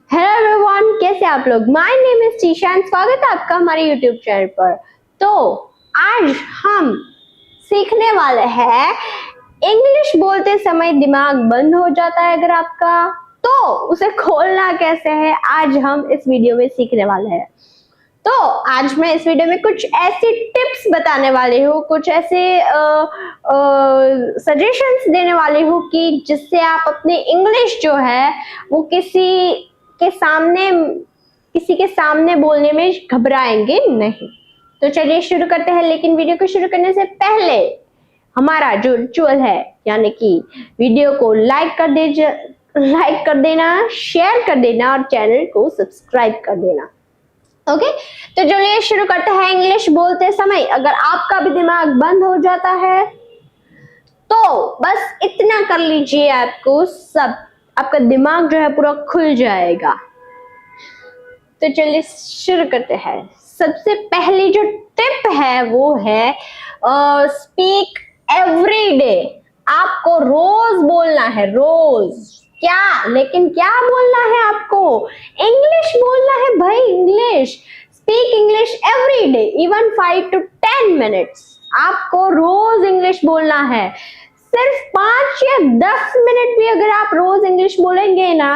Hello everyone, कैसे आप लोग। माय नेम इज टीशान, स्वागत है आपका हमारे यूट्यूब चैनल पर। तो आज हम सीखने वाले हैं इंग्लिश बोलते समय दिमाग बंद हो जाता है अगर आपका, तो उसे खोलना कैसे है, आज हम इस वीडियो में सीखने वाले हैं। तो आज मैं इस वीडियो में कुछ ऐसी टिप्स बताने वाली हूँ, कुछ ऐसे सजेशंस देने वाली हूँ कि जिससे आप अपनी इंग्लिश जो है वो किसी के सामने बोलने में घबराएंगे नहीं। तो चलिए शुरू करते हैं, लेकिन वीडियो को शुरू करने से पहले हमारा जो रिचुअल है, यानी कि वीडियो को लाइक कर देना, शेयर कर देना और चैनल को सब्सक्राइब कर देना। ओके, तो चलिए शुरू करते हैं। इंग्लिश बोलते समय अगर आपका भी दिमाग बंद हो जाता है तो बस इतना कर लीजिए, आपका दिमाग जो है पूरा खुल जाएगा। तो चलिए शुरू करते हैं। सबसे पहली जो टिप है वो है स्पीक एवरी डे। आपको रोज बोलना है, रोज। लेकिन क्या बोलना है आपको? इंग्लिश बोलना है भाई, English. Speak English every day, even 5 to 10 minutes. आपको रोज इंग्लिश बोलना है। सिर्फ 5 या 10 मिनट भी अगर आप रोज इंग्लिश बोलेंगे ना,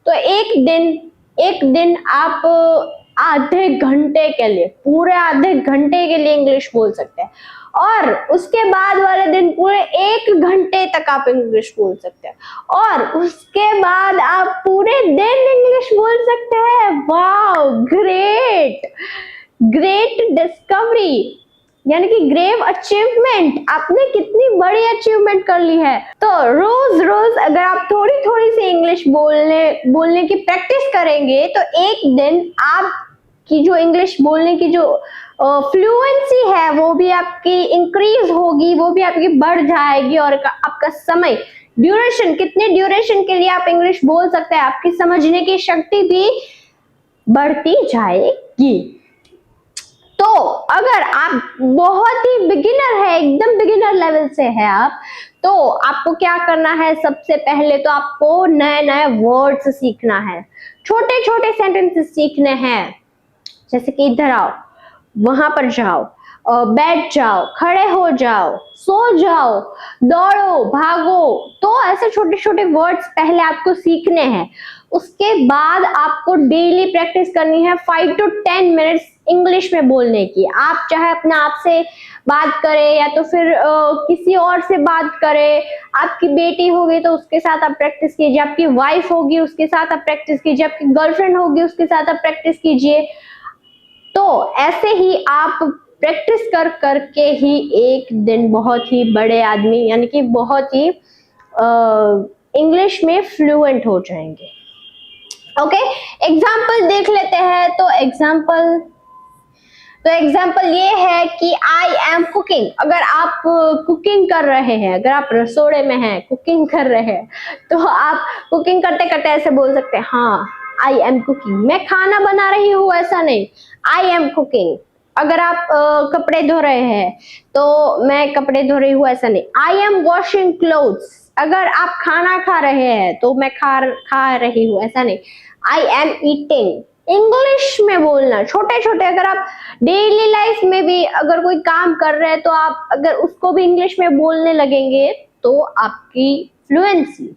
तो एक दिन आप आधे घंटे के लिए, पूरे आधे घंटे के लिए इंग्लिश बोल सकते हैं। और उसके बाद वाले दिन पूरे 1 घंटे तक आप इंग्लिश बोल सकते हैं। और उसके बाद आप पूरे दिन इंग्लिश बोल सकते हैं। वाओ, ग्रेट ग्रेट डिस्कवरी, यानी कि ग्रेव अचीवमेंट। आपने कितनी बड़ी अचीवमेंट कर ली है। तो रोज रोज अगर आप थोड़ी थोड़ी सी इंग्लिश बोलने की प्रैक्टिस करेंगे तो एक दिन आपकी जो इंग्लिश बोलने की जो फ्लुएंसी है वो भी आपकी इंक्रीज होगी, वो भी आपकी बढ़ जाएगी। और आपका समय कितने ड्यूरेशन के लिए आप इंग्लिश बोल सकते हैं, आपकी समझने की शक्ति भी बढ़ती जाएगी। तो अगर आप बहुत ही बिगिनर है, एकदम बिगिनर लेवल से है आप, तो आपको क्या करना है? सबसे पहले तो आपको नए नए वर्ड्स सीखना है, छोटे छोटे सेंटेंसेस सीखने हैं। जैसे कि इधर आओ, वहां पर जाओ, बैठ जाओ, खड़े हो जाओ, सो जाओ, दौड़ो, भागो। तो ऐसे छोटे छोटे वर्ड्स पहले आपको सीखने हैं। उसके बाद आपको डेली प्रैक्टिस करनी है 5 to 10 मिनट्स इंग्लिश में बोलने की। आप चाहे अपने आप से बात करें या तो फिर किसी और से बात करें। आपकी बेटी होगी तो उसके साथ आप प्रैक्टिस कीजिए, आपकी वाइफ होगी उसके साथ आप प्रैक्टिस कीजिए, आपकी गर्लफ्रेंड होगी उसके साथ आप प्रैक्टिस कीजिए। तो ऐसे ही आप प्रैक्टिस कर करके ही एक दिन बहुत ही बड़े आदमी, यानी कि बहुत ही इंग्लिश में फ्लुएंट हो जाएंगे। ओके, एग्जाम्पल देख लेते हैं। तो एग्जाम्पल ये है कि आई एम कुकिंग। अगर आप कुकिंग कर रहे हैं, अगर आप रसोड़े में हैं, कुकिंग कर रहे हैं, तो आप कुकिंग करते करते ऐसे बोल सकते हैं, हाँ आई एम कुकिंग। मैं खाना बना रही हूँ ऐसा नहीं, आई एम कुकिंग। अगर आप कपड़े धो रहे हैं तो मैं कपड़े धो रही हूँ ऐसा नहीं, आई एम वॉशिंग क्लोथ्स। अगर आप खाना खा रहे हैं तो मैं खा रही हूँ ऐसा नहीं, आई एम ईटिंग। इंग्लिश में बोलना, छोटे छोटे। अगर आप डेली लाइफ में भी अगर कोई काम कर रहे हैं तो आप अगर उसको भी इंग्लिश में बोलने लगेंगे तो आपकी फ्लुएंसी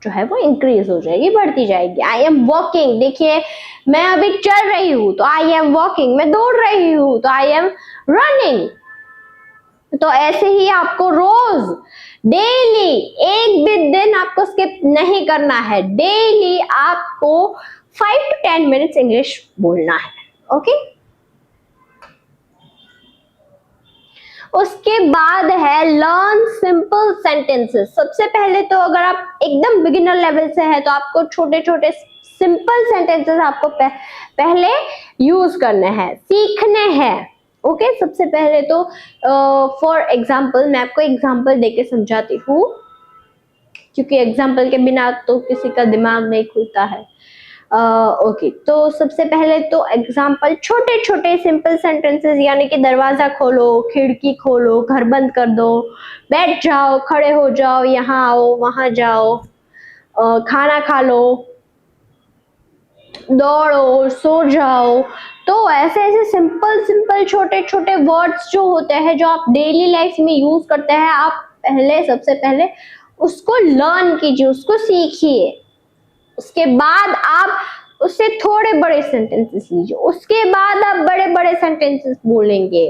जो है वो इंक्रीज हो जाएगी, बढ़ती जाएगी। आई एम वॉकिंग, देखिए मैं अभी चल रही हूँ तो आई एम वॉकिंग। मैं दौड़ रही हूँ तो आई एम रनिंग। तो ऐसे ही आपको रोज डेली एक भी दिन आपको स्किप नहीं करना है। डेली आपको 5 to 10 मिनट्स इंग्लिश बोलना है। ओके, उसके बाद है लर्न सिंपल सेंटेंसेस। सबसे पहले तो अगर आप एकदम बिगिनर लेवल से है तो आपको छोटे छोटे सिंपल सेंटेंसेस आपको पहले यूज करने हैं, सीखने हैं। ओके, सबसे पहले तो फॉर एग्जाम्पल मैं आपको एग्जाम्पल देके समझाती हूँ, क्योंकि एग्जाम्पल के बिना तो किसी का दिमाग नहीं खुलता है। ओके, तो सबसे पहले तो एग्जाम्पल छोटे छोटे सिंपल सेंटेंसेस, यानी कि दरवाजा खोलो, खिड़की खोलो, घर बंद कर दो, बैठ जाओ, खड़े हो जाओ, यहाँ आओ, वहां जाओ, खाना खा लो। दौड़ो, सो जाओ। तो ऐसे ऐसे सिंपल सिंपल छोटे छोटे वर्ड्स जो होते हैं, जो आप डेली लाइफ में यूज करते हैं, आप सबसे पहले उसको लर्न कीजिए, उसको सीखिए। उसके बाद आप उससे थोड़े बड़े सेंटेंसेस लीजिए, उसके बाद आप बड़े बड़े सेंटेंसेस बोलेंगे।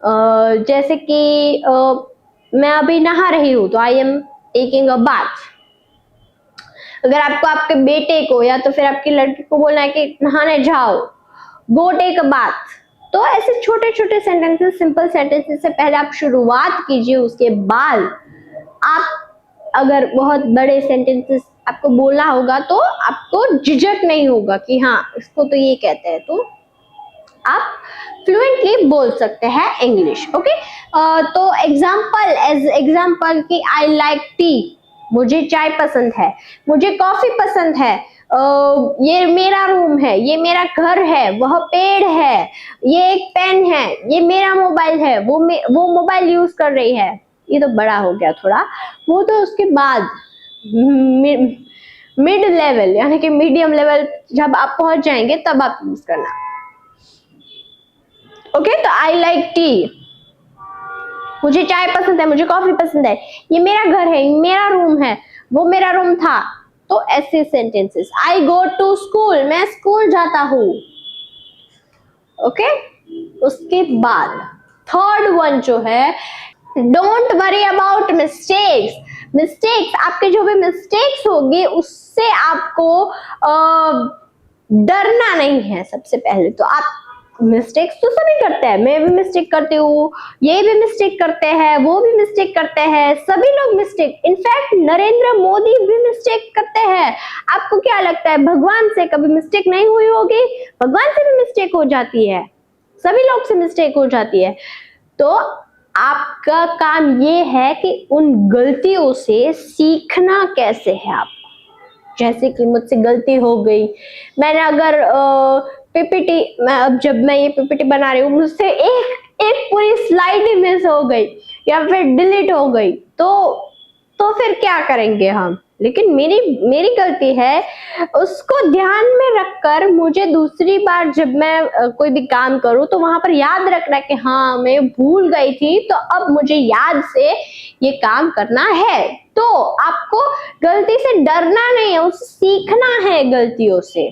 जैसे कि मैं अभी नहा रही हूँ, तो I am taking a bath. अगर आपको आपके बेटे को या तो फिर आपकी लड़की को बोलना है कि नहाने जाओ, गो टेक अ बाथ। तो ऐसे छोटे छोटे सेंटेंसेस, सिंपल सेंटेंसेस से पहले आप शुरुआत कीजिए। उसके बाद आप अगर बहुत बड़े सेंटेंसेस आपको बोलना होगा तो आपको झिझक नहीं होगा कि हाँ इसको तो ये कहते हैं, तो आप फ्लुएंटली बोल सकते हैं इंग्लिश। ओके, तो एग्जाम्पल कि आई लाइक टी, मुझे चाय पसंद है, मुझे कॉफी पसंद है, ये मेरा रूम है, ये मेरा घर है, वह पेड़ है, ये एक पेन है, ये मेरा मोबाइल है, वो मोबाइल यूज कर रही है। ये तो बड़ा हो गया थोड़ा, वो तो उसके बाद मिड लेवल यानी कि मीडियम लेवल जब आप पहुंच जाएंगे तब आप यूज करना। ओके, तो आई लाइक टी, मुझे चाय पसंद है, मुझे कॉफी पसंद है, ये मेरा घर है, मेरा रूम है, वो मेरा रूम था। तो ऐसे sentences. I go to school, मैं स्कूल जाता हूँ। ओके, उसके बाद थर्ड वन जो है, डोंट वरी अबाउट मिस्टेक्स आपके जो भी मिस्टेक्स होगी उससे आपको डरना नहीं है। सबसे पहले तो आप मिस्टेक्स तो सभी करते हैं, मैं भी मिस्टेक करती हूँ, ये भी मिस्टेक करते हैं, वो भी मिस्टेक करते हैं, सभी लोग मिस्टेक, इनफैक्ट नरेंद्र मोदी भी मिस्टेक करते हैं। आपको क्या लगता है भगवान से कभी मिस्टेक नहीं हुई होगी? भगवान से भी मिस्टेक हो जाती है, सभी लोग से मिस्टेक हो जाती है। तो आपका काम ये है कि उन गलतियों से सीखना कैसे है आप। जैसे कि मुझसे गलती हो गई, मैंने अगर पीपीटी, अब जब मैं ये पीपीटी बना रही हूँ, मुझसे एक पूरी स्लाइड ही मिस हो गई या फिर डिलीट हो गई, तो फिर क्या करेंगे हम? लेकिन मेरी गलती है, उसको ध्यान में रखकर मुझे दूसरी बार जब मैं कोई भी काम करूं तो वहां पर याद रखना कि हाँ मैं भूल गई थी, तो अब मुझे याद से ये काम करना है। तो आपको गलती से डरना नहीं है, उससे सीखना है गलतियों से।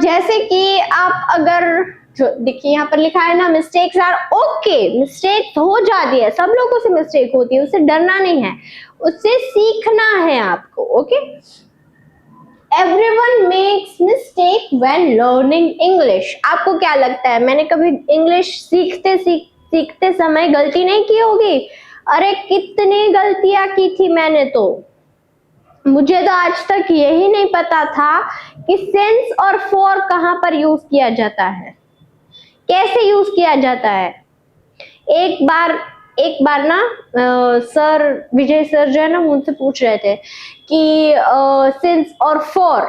जैसे कि आप अगर जो देखिए यहाँ पर लिखा है ना, मिस्टेक्स आर ओके, मिस्टेक हो जाती है, सब लोगों से मिस्टेक होती है, उससे डरना नहीं है, उससे सीखना है आपको। Okay, everyone makes mistake when learning English. आपको क्या लगता है मैंने कभी इंग्लिश सीखते समय गलती नहीं की होगी? अरे कितनी गलतियां की थी मैंने, तो मुझे तो आज तक यही नहीं पता था कि सिंस और फॉर कहां पर यूज किया जाता है, कैसे यूज किया जाता है। एक बार ना सर विजय सर जो है ना मुझसे पूछ रहे थे कि सिंस और फॉर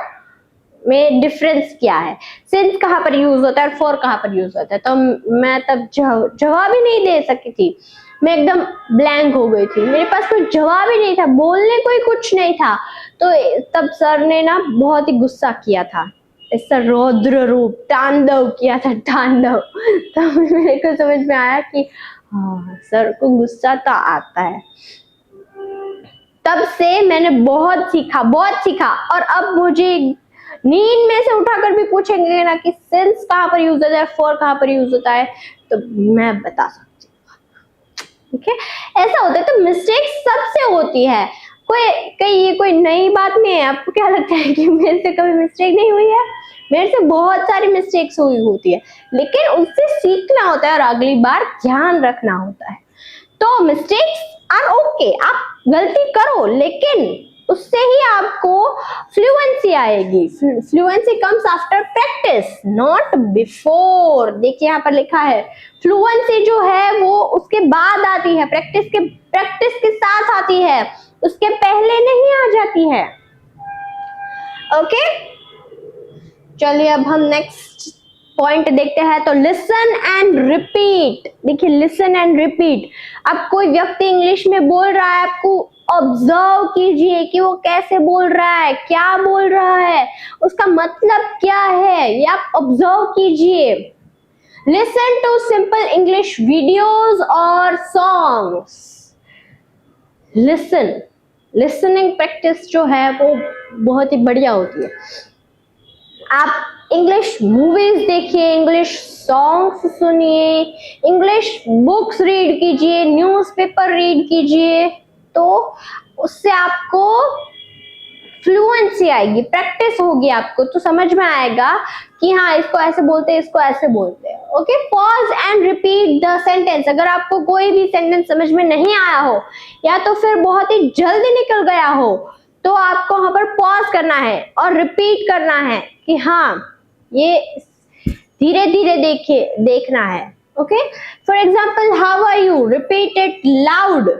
में डिफरेंस क्या है, सिंस कहां पर यूज होता है और फॉर कहां पर यूज होता है। तो मैं तब जवाब ही नहीं दे सकी थी, मैं एकदम ब्लैंक हो गई थी, मेरे पास कोई जवाब ही नहीं था, बोलने को ही कुछ नहीं था। तो तब सर ने ना बहुत ही गुस्सा किया था, ऐसा रौद्र रूप तांडव किया था, तांडव। तब मेरे को समझ में आया कि हाँ सर को गुस्सा तो आता है। तब से मैंने बहुत सीखा और अब मुझे नींद में से उठाकर भी पूछेंगे ना कि सिंस कहां पर यूज होता है, फॉर कहां पर यूज होता है, तो मैं बता सकती हूँ। ठीक है, ऐसा होता है। तो मिस्टेक सबसे होती है, ये कोई नई बात नहीं है। आपको क्या लगता है कि मेरे से कभी मिस्टेक नहीं हुई है? मेरे से बहुत सारी मिस्टेक्स हुई होती है, लेकिन उससे सीखना होता है और अगली बार ध्यान रखना होता है। तो मिस्टेक्स आर ओके, आप गलती करो, लेकिन उससे ही आपको फ्लुएंसी आएगी। Fluency comes after practice, not before. देखिए यहाँ पर लिखा है फ्लुएंसी जो है वो उसके बाद आती है, प्रैक्टिस के साथ आती है, उसके पहले नहीं आ जाती है। ओके, चलिए अब हम नेक्स्ट पॉइंट देखते हैं तो लिसन एंड रिपीट। देखिए लिसन एंड रिपीट, अब कोई व्यक्ति इंग्लिश में बोल रहा है, आपको ऑब्जर्व कीजिए कि वो कैसे बोल रहा है, क्या बोल रहा है, उसका मतलब क्या है, ये आप ऑब्जर्व कीजिए। Listen to simple English videos और सॉन्ग्स। लिसनिंग प्रैक्टिस जो है वो बहुत ही बढ़िया होती है। आप इंग्लिश मूवीज देखिए, इंग्लिश सॉन्ग्स सुनिए, इंग्लिश बुक्स रीड कीजिए, न्यूज़पेपर रीड कीजिए, तो उससे आपको फ्लुएंसी आएगी, प्रैक्टिस होगी, आपको तो समझ में आएगा कि हाँ इसको ऐसे बोलते हैं, इसको ऐसे बोलते हैं। Okay, pause and repeat the sentence. अगर आपको कोई भी सेंटेंस समझ में नहीं आया हो या तो फिर बहुत ही जल्दी निकल गया हो तो आपको वहां पर पॉज करना है और रिपीट करना है कि हाँ ये धीरे धीरे देखना है। Okay, for example how are you, repeat it loud.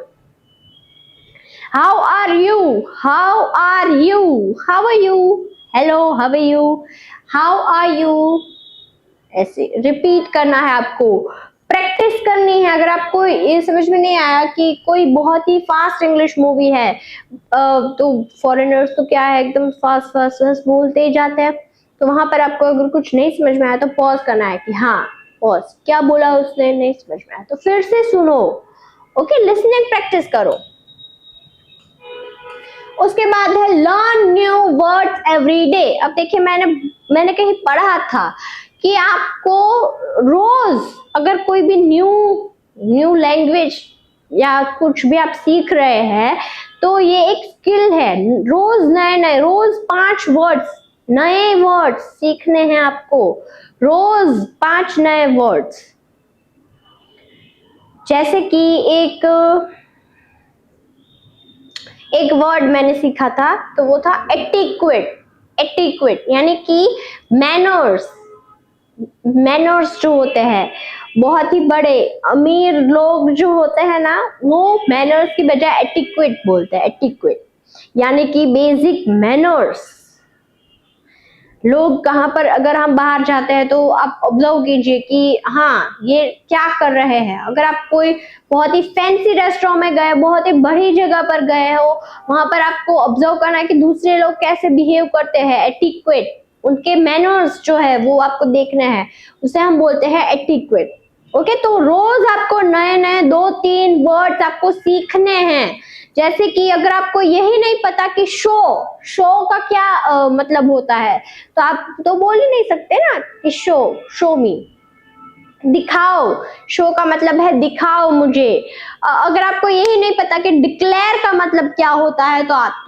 How are you? How are you? How are you? Hello, how are you? How are you? ऐसे रिपीट करना है आपको, प्रैक्टिस करनी है। अगर आपको ये समझ में नहीं आया कि कोई बहुत ही फास्ट इंग्लिश मूवी है तो फॉरेनर्स तो क्या है एकदम फास्ट फास्ट बोलते ही जाते हैं, तो वहां पर आपको अगर कुछ नहीं समझ में आया तो पॉज करना है कि हाँ पॉज, क्या बोला उसने, नहीं समझ में आया तो फिर से सुनो। ओके, लिसनिंग प्रैक्टिस करो। उसके बाद है learn new words every day. अब देखिए मैंने कहीं पढ़ा था कि आपको रोज अगर कोई भी न्यू लैंग्वेज या कुछ भी आप सीख रहे हैं तो ये एक स्किल है, रोज नए रोज 5 वर्ड्स नए वर्ड्स सीखने हैं आपको, रोज 5 नए वर्ड्स। जैसे कि एक वर्ड मैंने सीखा था तो वो था एटिक्वेट यानी कि मैनर्स जो होते हैं, बहुत ही बड़े अमीर लोग जो होते हैं ना वो मैनर्स की बजाय एटिक्वेट बोलते हैं, एटिक्वेट यानी कि बेसिक मैनर्स। लोग कहाँ पर अगर हम बाहर जाते हैं तो आप ऑब्जर्व कीजिए कि हाँ ये क्या कर रहे हैं। अगर आप कोई बहुत ही फैंसी रेस्टोरेंट में गए, बहुत ही बड़ी जगह पर गए हो, वहां पर आपको ऑब्जर्व करना है कि दूसरे लोग कैसे बिहेव करते हैं, एटिक्वेट, उनके मैनर्स जो है वो आपको देखना है, उसे हम बोलते हैं एटिक्वेट। ओके, तो रोज आपको नए 2-3 वर्ड्स आपको सीखने हैं। जैसे कि अगर आपको यही नहीं पता कि शो का क्या मतलब होता है तो आप तो बोल ही नहीं सकते ना कि शो मी, दिखाओ, शो का मतलब है दिखाओ मुझे। अगर आपको यही नहीं पता कि डिक्लेयर का मतलब क्या होता है तो आप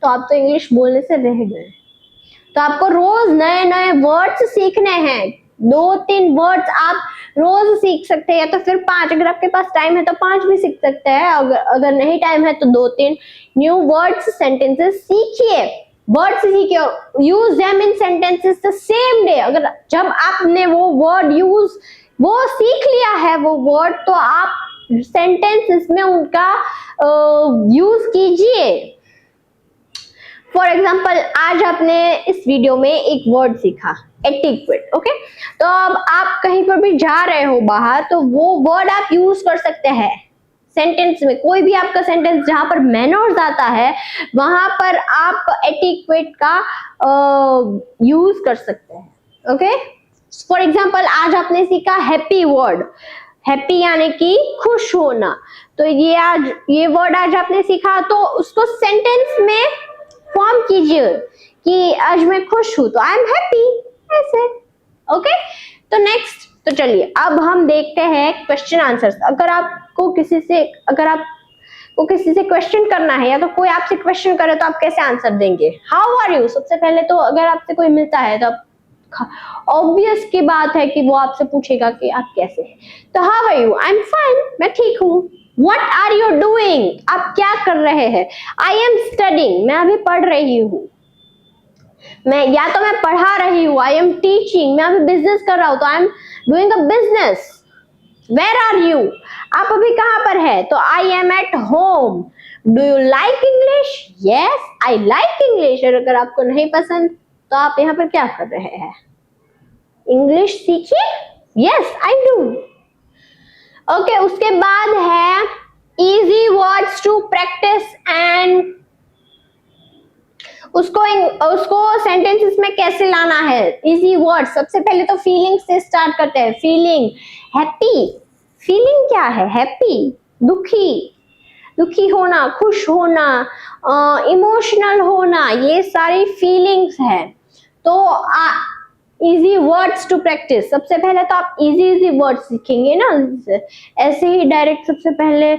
तो इंग्लिश बोलने से रह गए। तो आपको रोज नए वर्ड्स सीखने हैं, 2-3 वर्ड्स आप रोज सीख सकते हैं या तो फिर 5, अगर आपके पास टाइम है तो 5 भी सीख सकते हैं, अगर नहीं टाइम है तो 2-3 न्यू वर्ड्स सेंटेंसेस सीखिए, वर्ड्स सीखिए, use them in sentences the same day. अगर जब आपने वो सीख लिया है वो वर्ड तो आप सेंटेंसेस में उनका यूज कीजिए। फॉर एग्जाम्पल आज आपने इस वीडियो में एक वर्ड सीखा एटिक्वेट। ओके, तो अब आप कहीं पर भी जा रहे हो बाहर तो वो वर्ड आप यूज कर सकते हैं सेंटेंस में, कोई भी आपका सेंटेंस जहां पर मैनर्स आता है वहां पर आप एटिक्वेट का यूज कर सकते हैं। ओके, फॉर एग्जाम्पल आज आपने सीखा हैप्पी वर्ड, हैप्पी यानी कि खुश होना, तो ये वर्ड आज आपने सीखा तो उसको सेंटेंस में फॉर्म कीजिए कि आज मैं खुश हूं तो आई एम हैप्पी, ऐसे। ओके, तो नेक्स्ट, तो चलिए अब हम देखते हैं क्वेश्चन आंसर्स। अगर आपको किसी से क्वेश्चन करना है या तो कोई आपसे क्वेश्चन करे तो आप कैसे आंसर देंगे? हाउ आर यू, सबसे पहले तो अगर आपसे कोई मिलता है तो ऑब्वियस की बात है कि वो आपसे पूछेगा कि आप कैसे हैं, तो how are you, I am fine, मैं ठीक हूँ। What are you doing? आप क्या कर रहे हैं? I am studying, मैं अभी पढ़ रही हूँ। मैं पढ़ा रही हूँ, I am teaching, मैं अभी बिजनेस कर रहा हूँ तो I am doing a business. Where are you? आप अभी कहाँ पर है? तो I am at home. Do you like English? Yes, I like English. और अगर आपको नहीं पसंद तो आप यहाँ पर क्या कर रहे हैं? इंग्लिश सीखिए। Yes I do. ओके, उसके बाद है easy words to practice and उसको सेंटेंसेस में कैसे लाना है। इजी वर्ड्स, सबसे पहले तो फीलिंग से स्टार्ट करते हैं। Feeling, happy. फीलिंग क्या है? हैप्पी, दुखी, दुखी होना, खुश होना, इमोशनल होना, ये सारी फीलिंग्स है। तो इजी वर्ड्स टू प्रैक्टिस, सबसे पहले तो आप इजी वर्ड्स सीखेंगे ना, ऐसे ही डायरेक्ट सबसे पहले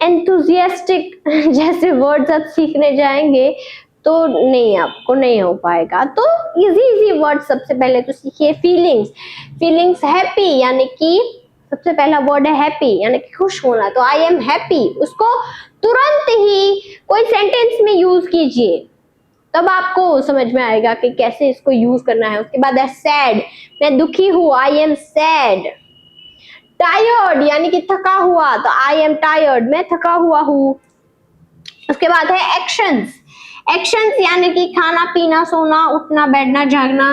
एंथुजियास्टिक जैसे वर्ड्स आप सीखने जाएंगे तो नहीं, आपको नहीं हो पाएगा। तो इजी वर्ड सबसे पहले तो सीखिए। फीलिंग्स हैप्पी, यानी कि सबसे पहला वर्ड है हैप्पी, यानी कि खुश होना। तो आई एम हैप्पी, उसको तुरंत ही कोई सेंटेंस में यूज कीजिए, तब आपको समझ में आएगा कि कैसे इसको यूज करना है। उसके बाद है सैड, मैं दुखी हूँ, आई एम सैड। टायर्ड, यानी कि थका हुआ, तो आई एम टायर्ड, मैं थका हुआ हूँ। उसके बाद है एक्शंस, यानी कि खाना पीना, सोना, उठना, बैठना, जागना,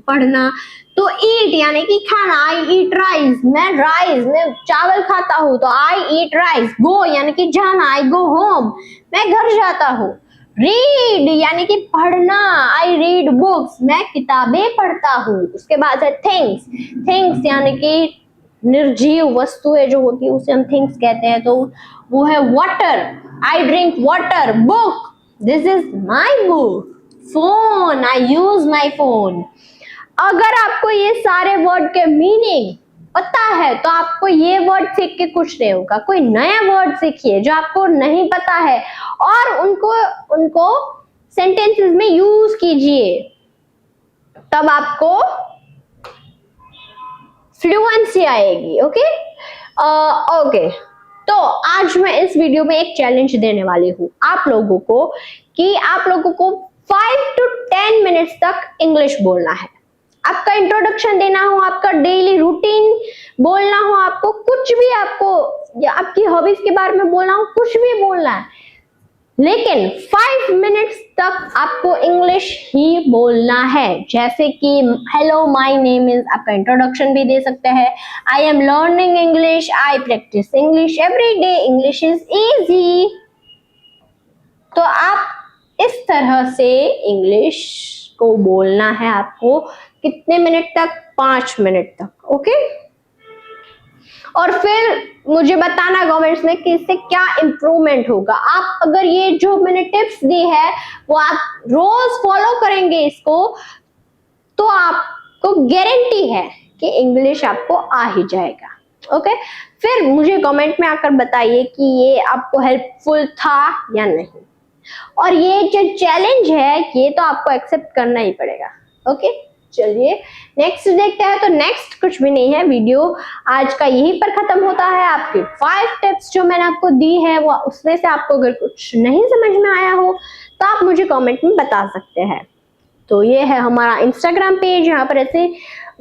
पढ़ना। तो ईट, यानी कि खाना, आई ईट राइस, मैं चावल खाता हूँ, तो आई ईट राइस। गो, यानी कि जाना, आई गो होम, मैं घर जाता हूँ। रीड, यानी कि पढ़ना, आई रीड बुक्स, मैं किताबें पढ़ता हूँ। उसके बाद है थिंग्स, यानी कि निर्जीव वस्तुएं जो होती है उसे हम थिंग्स कहते हैं। तो वो है water, I drink water. Book, this is my book. Phone, I use my phone. अगर आपको ये सारे वर्ड के मीनिंग पता है तो आपको ये वर्ड सीख के कुछ नहीं होगा। कोई नया वर्ड सीखिए जो आपको नहीं पता है और उनको सेंटेंसेस में यूज कीजिए, तब आपको फ्लुएंसी आएगी। ओके। तो आज मैं इस वीडियो में एक चैलेंज देने वाली हूँ आप लोगों को, कि आप लोगों को 5 to 10 मिनट्स तक इंग्लिश बोलना है। आपका इंट्रोडक्शन देना हो, आपका डेली रूटीन बोलना हो, आपको कुछ भी, आपको या आपकी हॉबीज के बारे में बोलना हो, कुछ भी बोलना है, लेकिन 5 मिनट्स तक आपको इंग्लिश ही बोलना है। जैसे कि हेलो माय नेम इज, आपका इंट्रोडक्शन भी दे सकते हैं। I am learning English, I practice English every day, English is easy. तो आप इस तरह से इंग्लिश को बोलना है आपको। कितने मिनट तक? 5 मिनट तक। ओके। और फिर मुझे बताना कमेंट्स में कि इससे क्या इंप्रूवमेंट होगा। आप अगर ये जो मैंने टिप्स दी है वो आप रोज फॉलो करेंगे इसको, तो आपको गारंटी है कि इंग्लिश आपको आ ही जाएगा। ओके। फिर मुझे कमेंट में आकर बताइए कि ये आपको हेल्पफुल था या नहीं। और ये जो चैलेंज है ये तो आपको एक्सेप्ट करना ही पड़ेगा। ओके। चलिए नेक्स्ट देखते हैं। तो नेक्स्ट कुछ भी नहीं है, वीडियो आज का यहीं पर खत्म होता है। आपके 5 टिप्स जो मैंने आपको दी है वो, उसमें से आपको अगर कुछ नहीं समझ में आया हो तो आप मुझे कमेंट में बता सकते हैं। तो ये है हमारा इंस्टाग्राम पेज, यहाँ पर ऐसे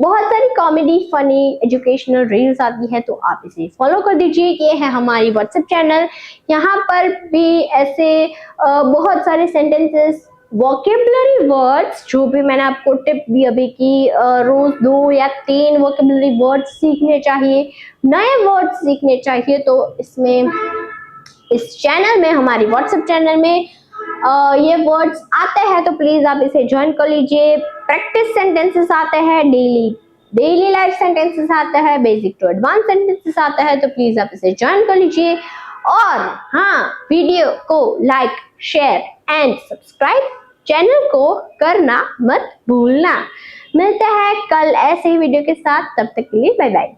बहुत सारी कॉमेडी, फनी, एजुकेशनल रील्स आती है, तो आप इसे फॉलो कर दीजिए। ये है हमारी व्हाट्सएप चैनल, यहाँ पर भी ऐसे बहुत सारे सेंटेंसेस, वोकेबुलरी वर्ड्स, जो भी मैंने आपको टिप दी अभी की रोज 2 या 3 वोकेबुलरी वर्ड्स सीखने चाहिए, नए वर्ड्स सीखने चाहिए, तो इसमें इस चैनल में, हमारी व्हाट्सएप चैनल में ये वर्ड्स आते हैं, तो प्लीज आप इसे ज्वाइन कर लीजिए। प्रैक्टिस सेंटेंसेस आते हैं, डेली लाइफ सेंटेंसेस आते हैं, बेसिक टू एडवांस सेंटेंसेस आते हैं, तो प्लीज आप इसे ज्वाइन कर लीजिए। और हाँ, वीडियो को like, share and subscribe channel को करना मत भूलना। मिलते हैं कल ऐसे ही वीडियो के साथ, तब तक के लिए बाय बाय।